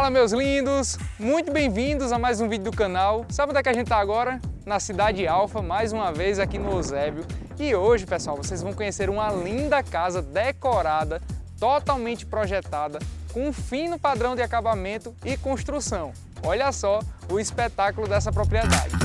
Fala, meus lindos! Muito bem-vindos a mais um vídeo do canal. Sabe onde é que a gente tá agora? Na Cidade Alfa, mais uma vez aqui no Eusébio. E hoje, pessoal, vocês vão conhecer uma linda casa decorada, totalmente projetada, com um fino padrão de acabamento e construção. Olha só o espetáculo dessa propriedade.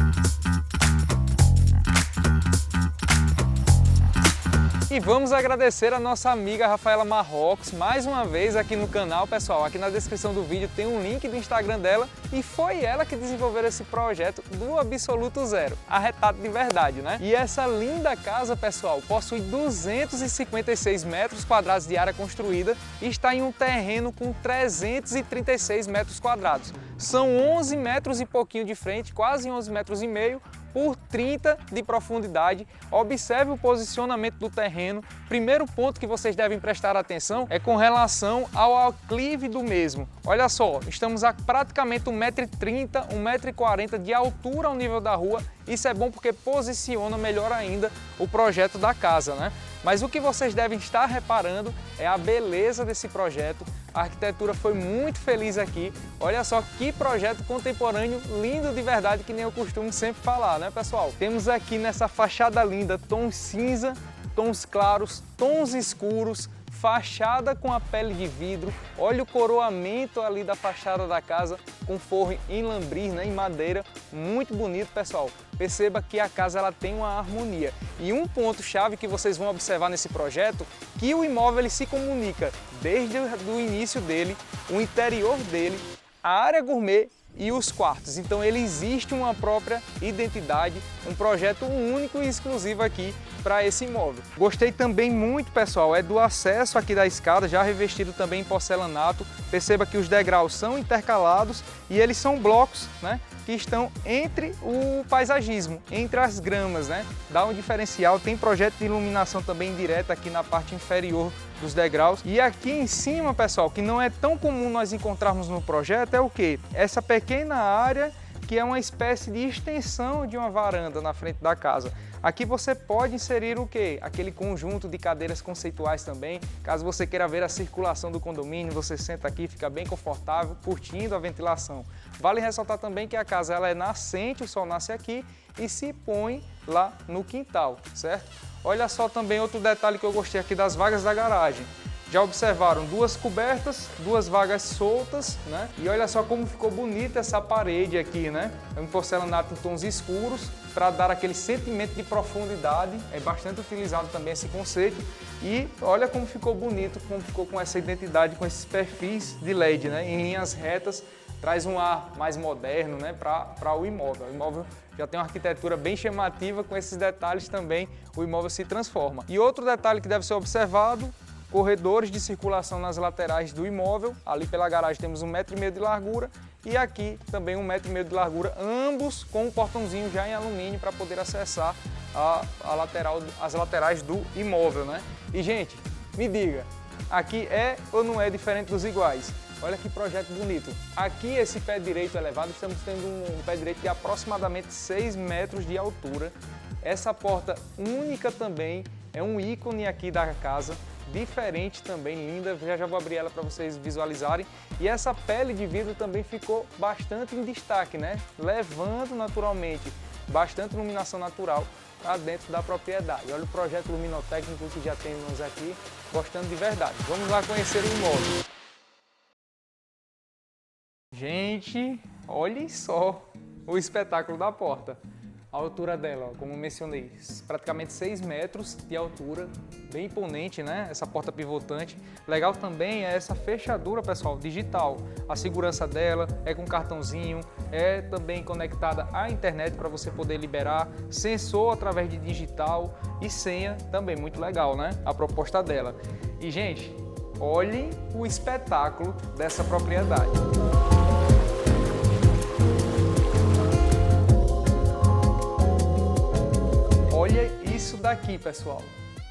E vamos agradecer a nossa amiga Rafaela Marrocos mais uma vez aqui no canal, pessoal. Aqui na descrição do vídeo tem um link do Instagram dela e foi ela que desenvolveu esse projeto do absoluto zero, arretado de verdade, né? E essa linda casa, pessoal, possui 256 metros quadrados de área construída e está em um terreno com 336 metros quadrados. São 11 metros e pouquinho de frente, quase 11 metros e meio, por 30 de profundidade. Observe o posicionamento do terreno. Primeiro ponto que vocês devem prestar atenção é com relação ao aclive do mesmo. Olha só, estamos a praticamente 1,30 m, 1,40 m de altura ao nível da rua. Isso é bom porque posiciona melhor ainda o projeto da casa, né? Mas o que vocês devem estar reparando é a beleza desse projeto. A arquitetura foi muito feliz aqui. Olha só que projeto contemporâneo lindo de verdade, que nem eu costumo sempre falar, né, pessoal? Temos aqui nessa fachada linda tons cinza, tons claros, tons escuros, fachada com a pele de vidro. Olha o coroamento ali da fachada da casa com forro em lambris, né, em madeira, muito bonito, pessoal. Perceba que a casa ela tem uma harmonia. E um ponto chave que vocês vão observar nesse projeto, que o imóvel ele se comunica desde o início dele, o interior dele, a área gourmet e os quartos. Então ele existe uma própria identidade, um projeto único e exclusivo aqui para esse imóvel. Gostei também muito, pessoal, é do acesso aqui da escada, já revestido também em porcelanato. Perceba que os degraus são intercalados e eles são blocos, né, que estão entre o paisagismo, entre as gramas, né? Dá um diferencial. Tem projeto de iluminação também indireta aqui na parte inferior dos degraus. E aqui em cima, pessoal, que não é tão comum nós encontrarmos no projeto, é o quê? Essa pequena área que é uma espécie de extensão de uma varanda na frente da casa. Aqui você pode inserir o quê? Aquele conjunto de cadeiras conceituais também. Caso você queira ver a circulação do condomínio, você senta aqui, fica bem confortável, curtindo a ventilação. Vale ressaltar também que a casa ela é nascente, o sol nasce aqui e se põe lá no quintal, certo? Olha só também outro detalhe que eu gostei aqui das vagas da garagem. Já observaram duas cobertas, duas vagas soltas, né? E olha só como ficou bonita essa parede aqui, né? É um porcelanato em tons escuros para dar aquele sentimento de profundidade. É bastante utilizado também esse conceito. E olha como ficou bonito, como ficou com essa identidade, com esses perfis de LED, né? Em linhas retas, traz um ar mais moderno, né? Para o imóvel. O imóvel já tem uma arquitetura bem chamativa, com esses detalhes também o imóvel se transforma. E outro detalhe que deve ser observado: corredores de circulação nas laterais do imóvel. Ali pela garagem temos 1,5 m de largura e aqui também 1,5 m de largura, ambos com um portãozinho já em alumínio para poder acessar as laterais do imóvel, né? E, gente, me diga, aqui é ou não é diferente dos iguais? Olha que projeto bonito. Aqui esse pé direito elevado, estamos tendo um pé direito de aproximadamente 6 metros de altura. Essa porta única também é um ícone aqui da casa, diferente também, linda. Já vou abrir ela para vocês visualizarem. E essa pele de vidro também ficou bastante em destaque, né? Levando naturalmente bastante iluminação natural para dentro da propriedade. Olha o projeto luminotécnico que já temos aqui, gostando de verdade. Vamos lá conhecer o imóvel. Gente, olhem só o espetáculo da porta. A altura dela, ó, como mencionei, praticamente 6 metros de altura, bem imponente, né? Essa porta pivotante. Legal também é essa fechadura, pessoal, digital. A segurança dela é com cartãozinho, é também conectada à internet para você poder liberar, sensor através de digital e senha também, muito legal, né? A proposta dela. E, gente, olhem o espetáculo dessa propriedade. Olha isso daqui, pessoal.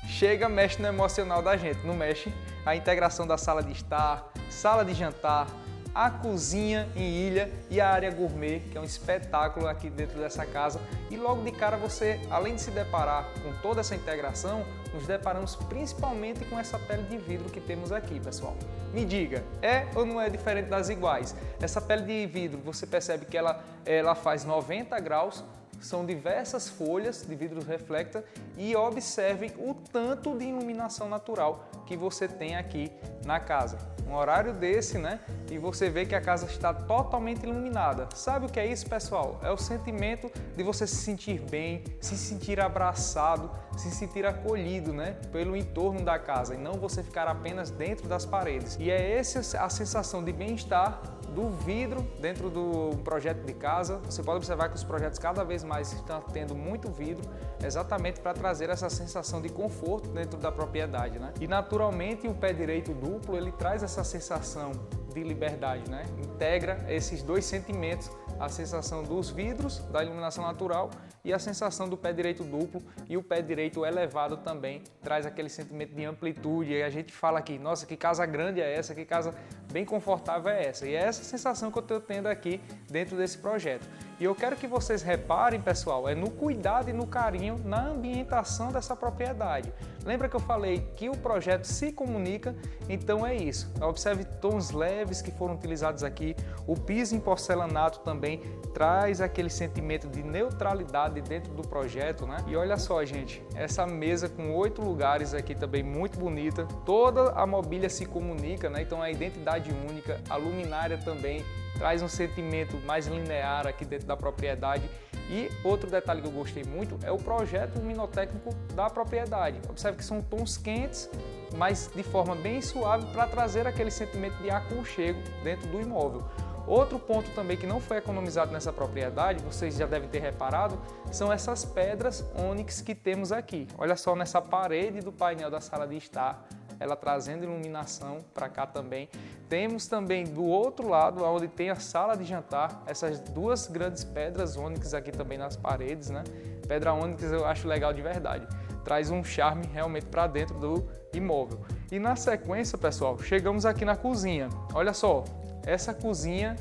Chega, mexe no emocional da gente, não mexe? A integração da sala de estar, sala de jantar, a cozinha em ilha e a área gourmet, que é um espetáculo aqui dentro dessa casa. E logo de cara você, além de se deparar com toda essa integração, nos deparamos principalmente com essa pele de vidro que temos aqui, pessoal. Me diga, é ou não é diferente das iguais? Essa pele de vidro, você percebe que ela faz 90 graus, são diversas folhas de vidro reflector e observem o tanto de iluminação natural que você tem aqui na casa. Um horário desse, né? E você vê que a casa está totalmente iluminada. Sabe o que é isso, pessoal? É o sentimento de você se sentir bem, se sentir abraçado, se sentir acolhido, né? Pelo entorno da casa e não você ficar apenas dentro das paredes. E é essa a sensação de bem-estar do vidro dentro do projeto de casa. Você pode observar que os projetos cada vez mais estão tendo muito vidro, exatamente para trazer essa sensação de conforto dentro da propriedade, né? E naturalmente o pé direito duplo, ele traz essa sensação de liberdade, né? Integra esses dois sentimentos, a sensação dos vidros, da iluminação natural e a sensação do pé direito duplo, e o pé direito elevado também traz aquele sentimento de amplitude. E a gente fala aqui, nossa, que casa grande é essa, que casa bem confortável é essa. E é essa sensação que eu estou tendo aqui dentro desse projeto. E eu quero que vocês reparem, pessoal, no cuidado e no carinho na ambientação dessa propriedade. Lembra que eu falei que o projeto se comunica? Então é isso. Observe tons leves que foram utilizados aqui. O piso em porcelanato também traz aquele sentimento de neutralidade dentro do projeto, né? E olha só, gente, essa mesa com 8 lugares aqui também muito bonita. Toda a mobília se comunica, né? Então a identidade única, a luminária também traz um sentimento mais linear aqui dentro da propriedade. E outro detalhe que eu gostei muito é o projeto luminotécnico da propriedade. Observe que são tons quentes, mas de forma bem suave para trazer aquele sentimento de aconchego dentro do imóvel. Outro ponto também que não foi economizado nessa propriedade, vocês já devem ter reparado, são essas pedras ônix que temos aqui. Olha só nessa parede do painel da sala de estar, ela trazendo iluminação para cá também. Temos também do outro lado, onde tem a sala de jantar, essas duas grandes pedras ônix aqui também nas paredes, né? Pedra ônix eu acho legal de verdade. Traz um charme realmente para dentro do imóvel. E na sequência, pessoal, chegamos aqui na cozinha. Olha só, essa cozinha,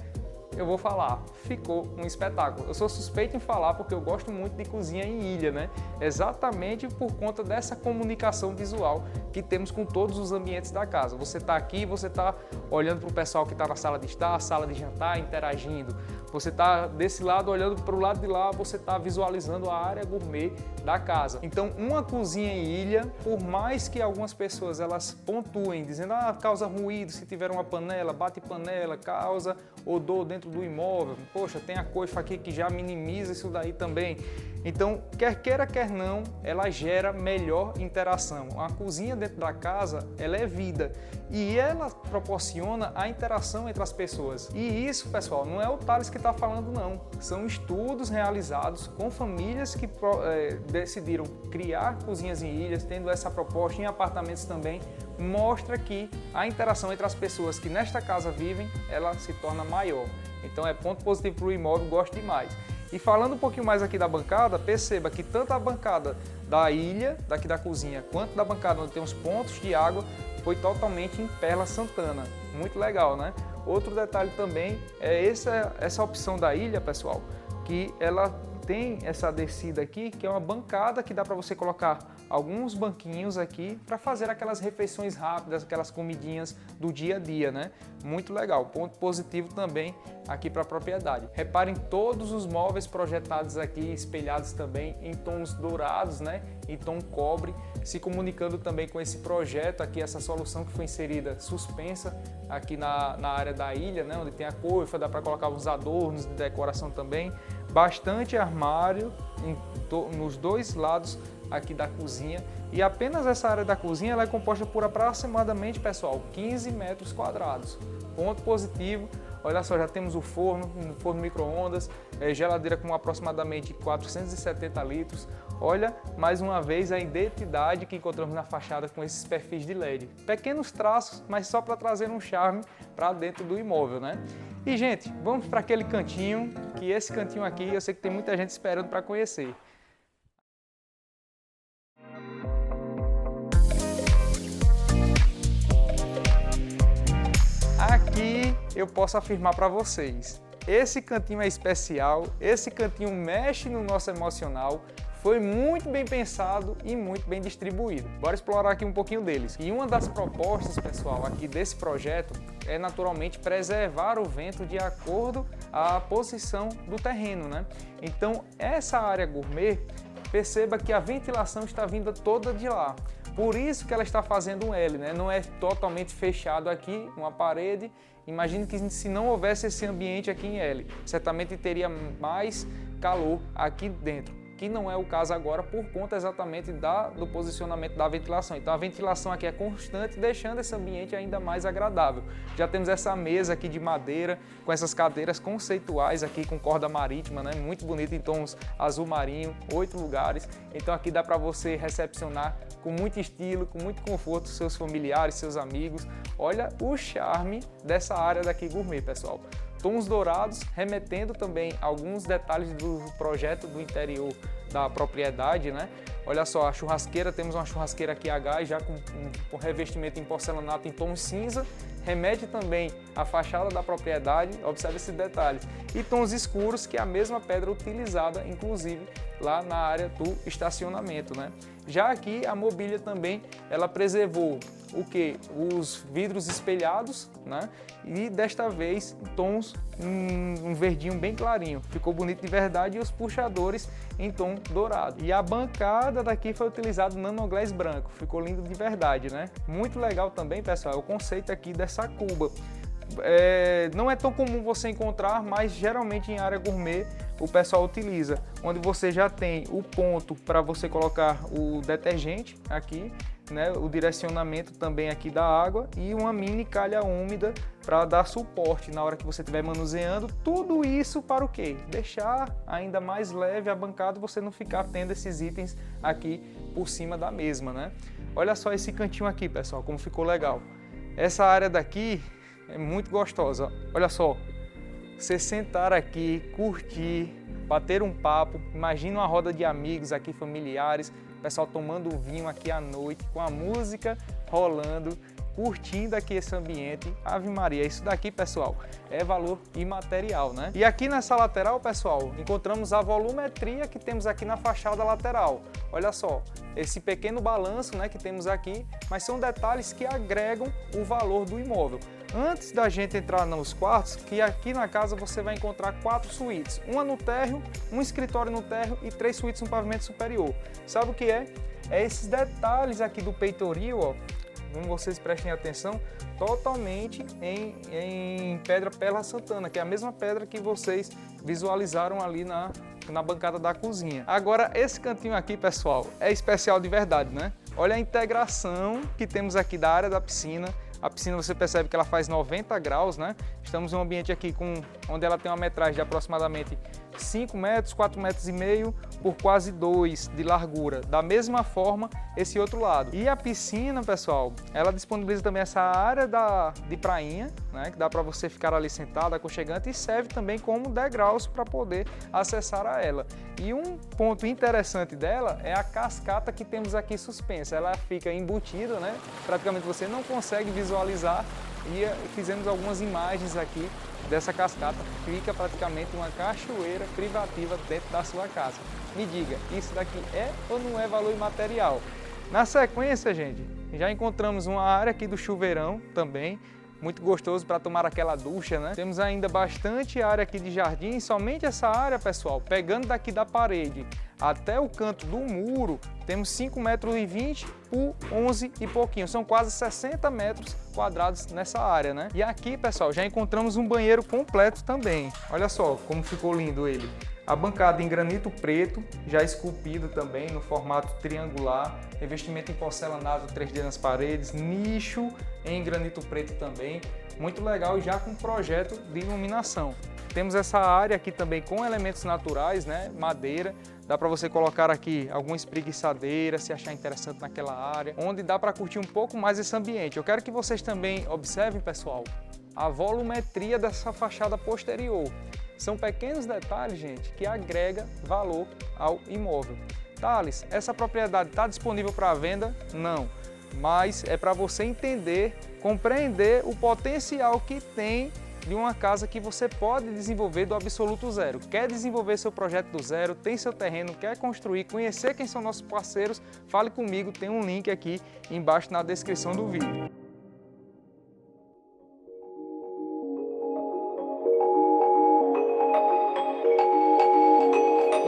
eu vou falar, ficou um espetáculo. Eu sou suspeito em falar porque eu gosto muito de cozinha em ilha, né? Exatamente por conta dessa comunicação visual que temos com todos os ambientes da casa. Você está aqui, você está olhando para o pessoal que está na sala de estar, sala de jantar, interagindo. Você está desse lado olhando para o lado de lá, você está visualizando a área gourmet da casa. Então, uma cozinha em ilha, por mais que algumas pessoas elas pontuem, dizendo causa ruído se tiver uma panela, bate panela, causa odor dentro do imóvel, poxa, tem a coifa aqui que já minimiza isso daí também. Então, quer queira, quer não, ela gera melhor interação. A cozinha dentro da casa, ela é vida e ela proporciona a interação entre as pessoas. E isso, pessoal, não é o Thales que está falando, não. São estudos realizados com famílias que decidiram criar cozinhas em ilhas, tendo essa proposta em apartamentos também, mostra que a interação entre as pessoas que nesta casa vivem, ela se torna maior. Então é ponto positivo para o imóvel, gosto demais. E falando um pouquinho mais aqui da bancada, perceba que tanto a bancada da ilha, daqui da cozinha, quanto da bancada onde tem os pontos de água, foi totalmente em Perla Santana. Muito legal, né? Outro detalhe também é essa opção da ilha, pessoal, que ela tem essa descida aqui, que é uma bancada que dá para você colocar alguns banquinhos aqui para fazer aquelas refeições rápidas, aquelas comidinhas do dia a dia, né? Muito legal, ponto positivo também aqui para a propriedade. Reparem todos os móveis projetados aqui, espelhados também em tons dourados, né? Em tom cobre, se comunicando também com esse projeto aqui, essa solução que foi inserida suspensa aqui na área da ilha, né? Onde tem a coifa, dá para colocar uns adornos de decoração também. Bastante armário nos dois lados aqui da cozinha, e apenas essa área da cozinha ela é composta por aproximadamente, pessoal, 15 metros quadrados. Ponto positivo, olha só, já temos o forno micro-ondas, geladeira com aproximadamente 470 litros. Olha, mais uma vez, a identidade que encontramos na fachada com esses perfis de LED. Pequenos traços, mas só para trazer um charme para dentro do imóvel, né? E, gente, vamos para aquele cantinho, que esse cantinho aqui eu sei que tem muita gente esperando para conhecer. Aqui eu posso afirmar para vocês, esse cantinho é especial, esse cantinho mexe no nosso emocional, foi muito bem pensado e muito bem distribuído. Bora explorar aqui um pouquinho deles. E uma das propostas, pessoal, aqui desse projeto é naturalmente preservar o vento de acordo à posição do terreno, né? Então, essa área gourmet, perceba que a ventilação está vindo toda de lá. Por isso que ela está fazendo um L, né? Não é totalmente fechado aqui, uma parede. Imagine que se não houvesse esse ambiente aqui em L, certamente teria mais calor aqui dentro, que não é o caso agora por conta exatamente do posicionamento da ventilação. Então a ventilação aqui é constante, deixando esse ambiente ainda mais agradável. Já temos essa mesa aqui de madeira, com essas cadeiras conceituais aqui com corda marítima, né? Muito bonito, em tons azul marinho, 8 lugares. Então aqui dá para você recepcionar com muito estilo, com muito conforto seus familiares, seus amigos. Olha o charme dessa área daqui gourmet, pessoal. Tons dourados, remetendo também alguns detalhes do projeto do interior da propriedade, né? Olha só, a churrasqueira, temos uma churrasqueira aqui a gás, já com revestimento em porcelanato em tom cinza, remete também à fachada da propriedade, observe esse detalhe. E tons escuros, que é a mesma pedra utilizada, inclusive, lá na área do estacionamento, né? Já aqui a mobília também, ela preservou o que? Os vidros espelhados, né? E desta vez tons um verdinho bem clarinho. Ficou bonito de verdade, e os puxadores em tom dourado. E a bancada daqui foi utilizado nanoglass branco. Ficou lindo de verdade, né? Muito legal também, pessoal, o conceito aqui dessa cuba. Não é tão comum você encontrar, mas geralmente em área gourmet o pessoal utiliza, onde você já tem o ponto para você colocar o detergente aqui, né, o direcionamento também aqui da água e uma mini calha úmida para dar suporte na hora que você estiver manuseando. Tudo isso para o quê? Deixar ainda mais leve a bancada, você não ficar tendo esses itens aqui por cima da mesma, né? Olha só esse cantinho aqui, pessoal, como ficou legal. Essa área daqui é muito gostosa. Olha só, você sentar aqui, curtir, bater um papo, imagina uma roda de amigos aqui, familiares, pessoal tomando vinho aqui à noite, com a música rolando, curtindo aqui esse ambiente. Ave Maria, isso daqui, pessoal, é valor imaterial, né? E aqui nessa lateral, pessoal, encontramos a volumetria que temos aqui na fachada lateral. Olha só, esse pequeno balanço, né, que temos aqui, mas são detalhes que agregam o valor do imóvel. Antes da gente entrar nos quartos, que aqui na casa você vai encontrar 4 suítes, uma no térreo, um escritório no térreo e 3 suítes no pavimento superior. Sabe o que é? É esses detalhes aqui do peitoril, ó, como vocês prestem atenção, totalmente em pedra Perla Santana, que é a mesma pedra que vocês visualizaram ali na bancada da cozinha. Agora, esse cantinho aqui, pessoal, é especial de verdade, né? Olha a integração que temos aqui da área da piscina. A piscina, você percebe que ela faz 90 graus, né? Estamos em um ambiente aqui onde ela tem uma metragem de aproximadamente 5 metros, 4 metros e meio por quase 2 de largura. Da mesma forma, esse outro lado. E a piscina, pessoal, ela disponibiliza também essa área de prainha, né? Que dá para você ficar ali sentado, aconchegante, e serve também como degraus para poder acessar a ela. E um ponto interessante dela é a cascata que temos aqui suspensa. Ela fica embutida, né? Praticamente você não consegue visualizar, e fizemos algumas imagens aqui dessa cascata. Fica praticamente uma cachoeira privativa dentro da sua casa. Me diga, isso daqui é ou não é valor imaterial? Na sequência, gente, já encontramos uma área aqui do chuveirão também, muito gostoso para tomar aquela ducha, né? Temos ainda bastante área aqui de jardim, somente essa área, pessoal, pegando daqui da parede até o canto do muro, temos 5,20 metros por 11 e pouquinho, são quase 60 metros quadrados nessa área, né? E aqui, pessoal, já encontramos um banheiro completo também. Olha só como ficou lindo ele. A bancada em granito preto, já esculpido também no formato triangular, revestimento em porcelanato 3D nas paredes, nicho em granito preto também, muito legal, já com projeto de iluminação. Temos essa área aqui também com elementos naturais, né, madeira, dá para você colocar aqui alguma espreguiçadeira, se achar interessante naquela área, onde dá para curtir um pouco mais esse ambiente. Eu quero que vocês também observem, pessoal, a volumetria dessa fachada posterior. São pequenos detalhes, gente, que agrega valor ao imóvel. Thales, essa propriedade está disponível para venda? Não, mas é para você entender, compreender o potencial que tem de uma casa que você pode desenvolver do absoluto zero. Quer desenvolver seu projeto do zero, tem seu terreno, quer construir, conhecer quem são nossos parceiros, fale comigo, tem um link aqui embaixo na descrição do vídeo.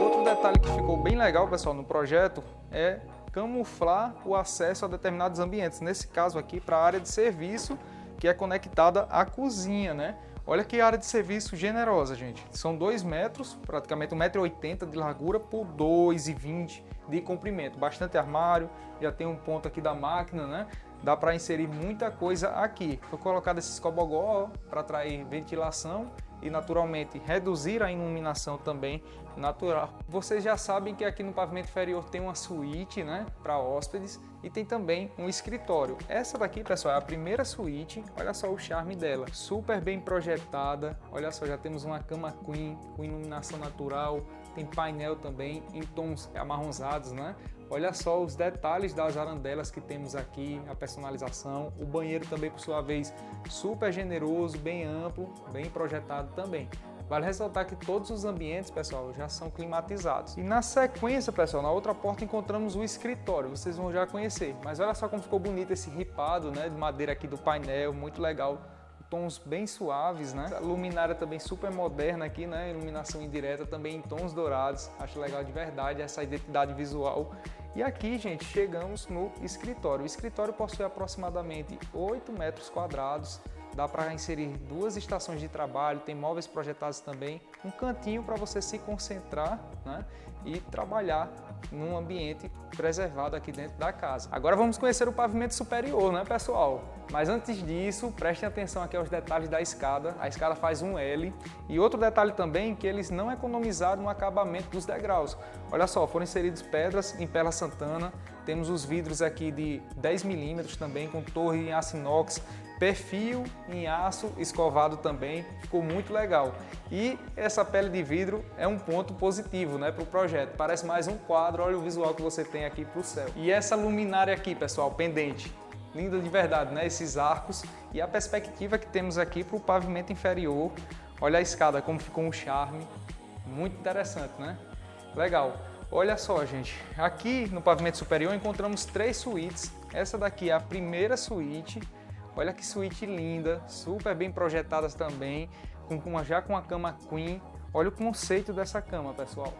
Outro detalhe que ficou bem legal, pessoal, no projeto é camuflar o acesso a determinados ambientes. Nesse caso aqui, para a área de serviço, que é conectada à cozinha, né? Olha que área de serviço generosa, gente. São 2 metros, praticamente 1,80 m de largura por 2,20 m de comprimento. Bastante armário, já tem um ponto aqui da máquina, né? Dá para inserir muita coisa aqui. Foi colocado esses cobogó para atrair ventilação e naturalmente reduzir a iluminação também natural. Vocês já sabem que aqui no pavimento inferior tem uma suíte, né, para hóspedes e tem também um escritório. Essa daqui, pessoal, é a primeira suíte. Olha só o charme dela, super bem projetada. Olha só, já temos uma cama queen com iluminação natural, tem painel também em tons amarronzados, né? Olha só os detalhes das arandelas que temos aqui, a personalização. O banheiro também, por sua vez, super generoso, bem amplo, bem projetado também. Vale ressaltar que todos os ambientes, pessoal, já são climatizados. E na sequência, pessoal, na outra porta encontramos o escritório. Vocês vão já conhecer. Mas olha só como ficou bonito esse ripado, né, de madeira aqui do painel, muito legal. Tons bem suaves, né? A luminária também super moderna aqui, né? Iluminação indireta também em tons dourados. Acho legal de verdade essa identidade visual. E aqui, gente, chegamos no escritório. O escritório possui aproximadamente 8 metros quadrados. Dá para inserir 2 estações de trabalho, tem móveis projetados também, um cantinho para você se concentrar, né, e trabalhar num ambiente preservado aqui dentro da casa. Agora vamos conhecer o pavimento superior, né, pessoal? Mas antes disso, prestem atenção aqui aos detalhes da escada. A escada faz um L. E outro detalhe também, que eles não economizaram no acabamento dos degraus. Olha só, foram inseridos pedras em Perla Santana. Temos os vidros aqui de 10 milímetros também, com torre em aço inox, perfil em aço escovado também, ficou muito legal. E essa pele de vidro é um ponto positivo, né, para o projeto. Parece mais um quadro, olha o visual que você tem aqui para o céu. E essa luminária aqui, pessoal, pendente. Linda de verdade, né? Esses arcos e a perspectiva que temos aqui para o pavimento inferior. Olha a escada, como ficou um charme. Muito interessante, né? Legal. Olha só, gente. Aqui no pavimento superior encontramos 3 suítes. Essa daqui é a primeira suíte. Olha que suíte linda, super bem projetadas também, já com a cama queen. Olha o conceito dessa cama, pessoal.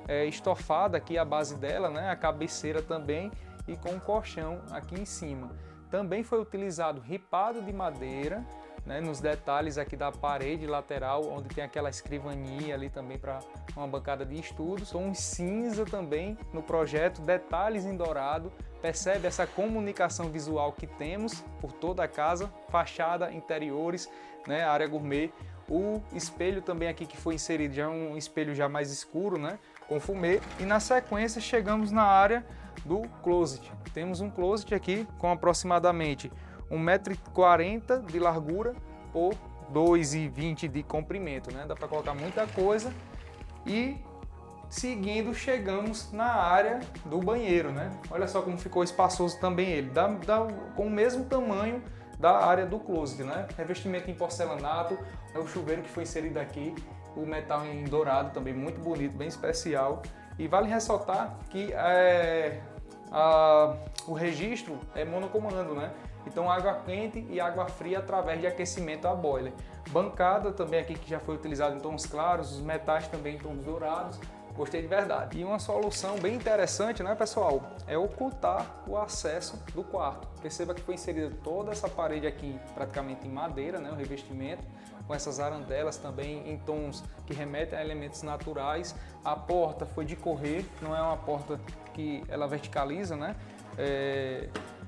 É estofada aqui a base dela, né? A cabeceira também e com um colchão aqui em cima. Também foi utilizado ripado de madeira, né, nos detalhes aqui da parede lateral, onde tem aquela escrivaninha ali também para uma bancada de estudos. Tons cinza também no projeto, detalhes em dourado. Percebe essa comunicação visual que temos por toda a casa, fachada, interiores, né, área gourmet. O espelho também aqui que foi inserido já é um espelho já mais escuro, né, com fumê. E na sequência chegamos na área do closet. Temos um closet aqui com aproximadamente 1,40 m de largura por 2,20 m de comprimento, né? Dá para colocar muita coisa. E seguindo chegamos na área do banheiro, né? Olha só como ficou espaçoso também ele, com o mesmo tamanho da área do closet, né? Revestimento em porcelanato, é o chuveiro que foi inserido aqui, o metal em dourado também muito bonito, bem especial. E vale ressaltar que o registro é monocomando, né? Então água quente e água fria através de aquecimento a boiler. Bancada também aqui que já foi utilizado em tons claros, os metais também em tons dourados. Gostei de verdade. E uma solução bem interessante, né, pessoal? É ocultar o acesso do quarto. Perceba que foi inserida toda essa parede aqui praticamente em madeira, né, o revestimento, com essas arandelas também em tons que remetem a elementos naturais. A porta foi de correr, não é uma porta que ela verticaliza, né?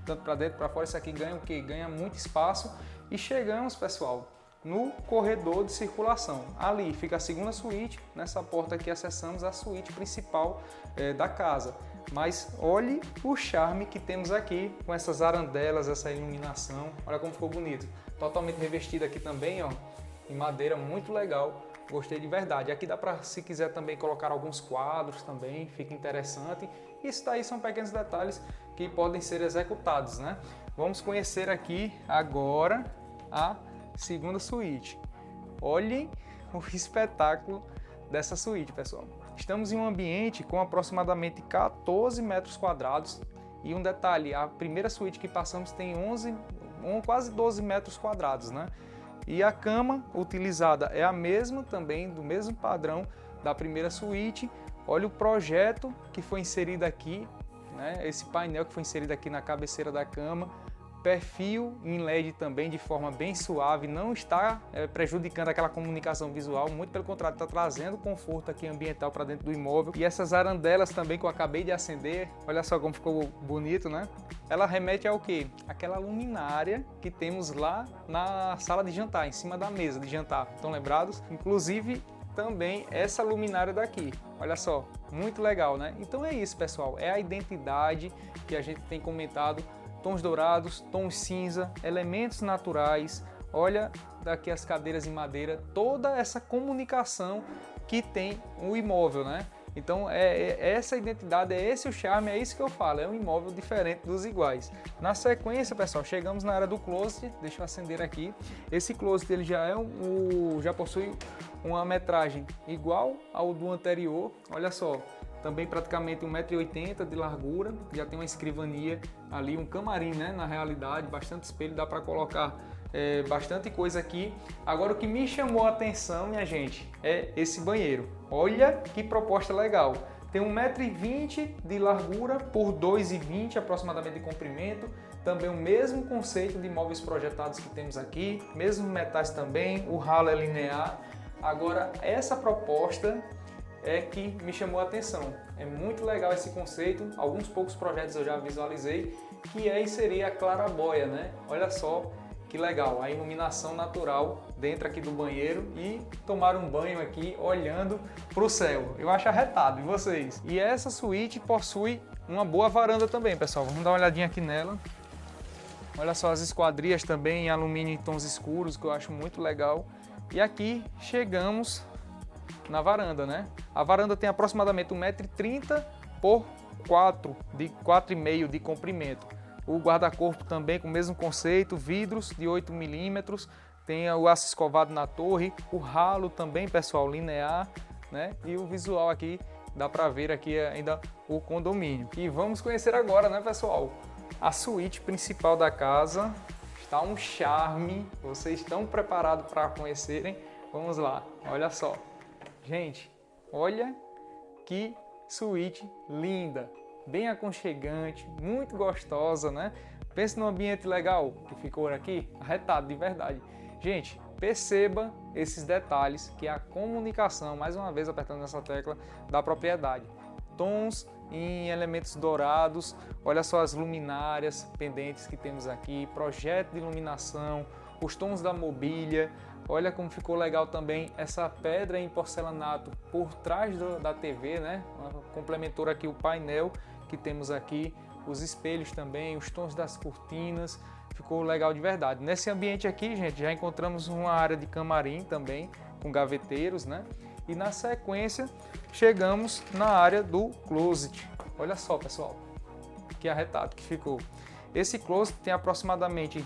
Tanto para dentro, para fora, isso aqui ganha o quê? Ganha muito espaço. E chegamos, pessoal, no corredor de circulação. Ali fica a segunda suíte, nessa porta aqui acessamos a suíte principal da casa. Mas olhe o charme que temos aqui com essas arandelas, essa iluminação. Olha como ficou bonito. Totalmente revestido aqui também, ó, em madeira, muito legal. Gostei de verdade. Aqui dá para, se quiser também colocar alguns quadros também, fica interessante. Isso daí são pequenos detalhes que podem ser executados, né? Vamos conhecer aqui agora a segunda suíte. Olhem o espetáculo dessa suíte, pessoal. Estamos em um ambiente com aproximadamente 14 metros quadrados e um detalhe, a primeira suíte que passamos tem quase 12 metros quadrados, né? E a cama utilizada é a mesma também, do mesmo padrão da primeira suíte. Olha o projeto que foi inserido aqui, né? Esse painel que foi inserido aqui na cabeceira da cama. Perfil em LED também de forma bem suave, não está prejudicando aquela comunicação visual, muito pelo contrário, está trazendo conforto aqui ambiental para dentro do imóvel. E essas arandelas também que eu acabei de acender, olha só como ficou bonito, né? Ela remete ao quê? Aquela luminária que temos lá na sala de jantar, em cima da mesa de jantar, estão lembrados? Inclusive também essa luminária daqui, olha só, muito legal, né? Então é isso, pessoal, é a identidade que a gente tem comentado. Tons dourados, tons cinza, elementos naturais, olha daqui as cadeiras em madeira, toda essa comunicação que tem o imóvel, né? Então essa identidade, é esse o charme, é isso que eu falo, é um imóvel diferente dos iguais. Na sequência, pessoal, chegamos na área do closet, deixa eu acender aqui. Esse closet ele já possui uma metragem igual ao do anterior, olha só. Também praticamente 1,80 m de largura, já tem uma escrivania ali, um camarim, né? Na realidade, bastante espelho, dá para colocar bastante coisa aqui. Agora o que me chamou a atenção, minha gente, é esse banheiro. Olha que proposta legal. Tem 1,20 m de largura por 2,20 m aproximadamente de comprimento. Também o mesmo conceito de móveis projetados que temos aqui, mesmos metais também, o ralo é linear. Agora essa proposta é que me chamou a atenção. É muito legal esse conceito, alguns poucos projetos eu já visualizei, que é inserir a clarabóia, né? Olha só que legal, a iluminação natural dentro aqui do banheiro e tomar um banho aqui olhando para o céu. Eu acho arretado, e vocês? E essa suíte possui uma boa varanda também, pessoal. Vamos dar uma olhadinha aqui nela. Olha só as esquadrias também em alumínio em tons escuros, que eu acho muito legal. E aqui chegamos na varanda, né? A varanda tem aproximadamente 1,30 m por 4,5 m de comprimento. O guarda-corpo também com o mesmo conceito, vidros de 8 mm, tem o aço escovado na torre, o ralo também, pessoal, linear, né? E o visual aqui, dá para ver aqui ainda o condomínio. E vamos conhecer agora, né, pessoal? A suíte principal da casa está um charme. Vocês estão preparados para conhecerem? Vamos lá, olha só. Gente, olha que suíte linda, bem aconchegante, muito gostosa, né? Pensa num ambiente legal que ficou aqui, arretado de verdade. Gente, perceba esses detalhes que é a comunicação, mais uma vez apertando nessa tecla, da propriedade. Tons em elementos dourados, olha só as luminárias pendentes que temos aqui, projeto de iluminação, os tons da mobília. Olha como ficou legal também essa pedra em porcelanato por trás da TV, né? Complementou aqui o painel que temos aqui, os espelhos também, os tons das cortinas, ficou legal de verdade. Nesse ambiente aqui, gente, já encontramos uma área de camarim também, com gaveteiros, né? E na sequência, chegamos na área do closet. Olha só, pessoal, que arretado que ficou. Esse closet tem aproximadamente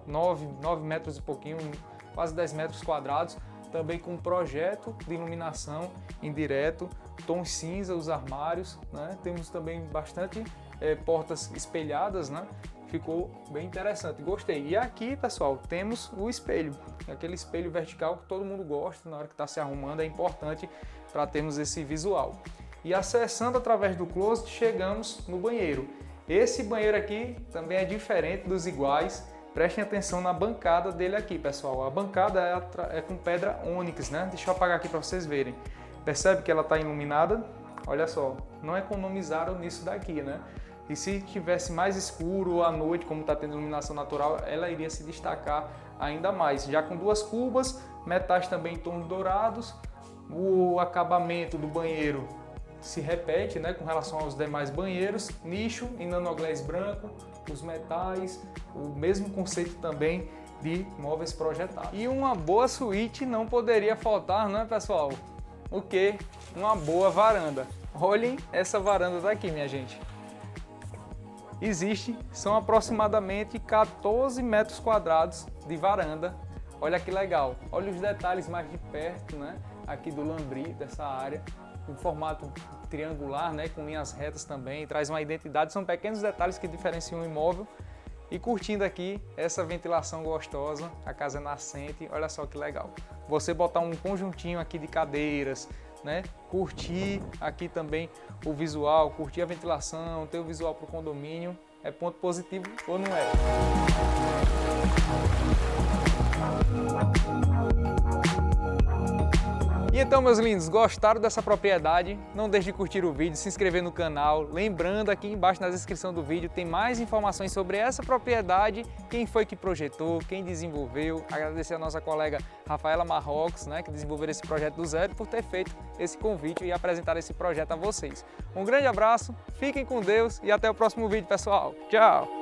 9 metros e pouquinho, quase 10 metros quadrados, também com projeto de iluminação indireto, tom cinza, os armários, né? Temos também bastante portas espelhadas, né? Ficou bem interessante, gostei. E aqui, pessoal, temos o espelho, aquele espelho vertical que todo mundo gosta na hora que está se arrumando, é importante para termos esse visual. E acessando através do closet, chegamos no banheiro. Esse banheiro aqui também é diferente dos iguais. Prestem atenção na bancada dele aqui, pessoal. A bancada é com pedra ônix, né? Deixa eu apagar aqui para vocês verem. Percebe que ela está iluminada? Olha só, não economizaram nisso daqui, né? E se tivesse mais escuro à noite, como está tendo iluminação natural, ela iria se destacar ainda mais. Já com duas cubas, metais também em tons dourados, o acabamento do banheiro se repete, né, com relação aos demais banheiros, nicho em nanoglass branco, os metais, o mesmo conceito também de móveis projetados. E uma boa suíte não poderia faltar, né, pessoal? O que? Uma boa varanda. Olhem essa varanda daqui, minha gente. São aproximadamente 14 metros quadrados de varanda. Olha que legal, olha os detalhes mais de perto, né? Aqui do lambri, dessa área, em formato triangular, né? Com linhas retas também, traz uma identidade, são pequenos detalhes que diferenciam o imóvel. E curtindo aqui essa ventilação gostosa, a casa é nascente, olha só que legal. Você botar um conjuntinho aqui de cadeiras, né? Curtir aqui também o visual, curtir a ventilação, ter o visual para o condomínio, é ponto positivo ou não é? E então, meus lindos, gostaram dessa propriedade? Não deixe de curtir o vídeo, se inscrever no canal. Lembrando, aqui embaixo na descrição do vídeo tem mais informações sobre essa propriedade, quem foi que projetou, quem desenvolveu. Agradecer a nossa colega Rafaela Marrocos, né, que desenvolveu esse projeto do zero, por ter feito esse convite e apresentar esse projeto a vocês. Um grande abraço, fiquem com Deus e até o próximo vídeo, pessoal. Tchau!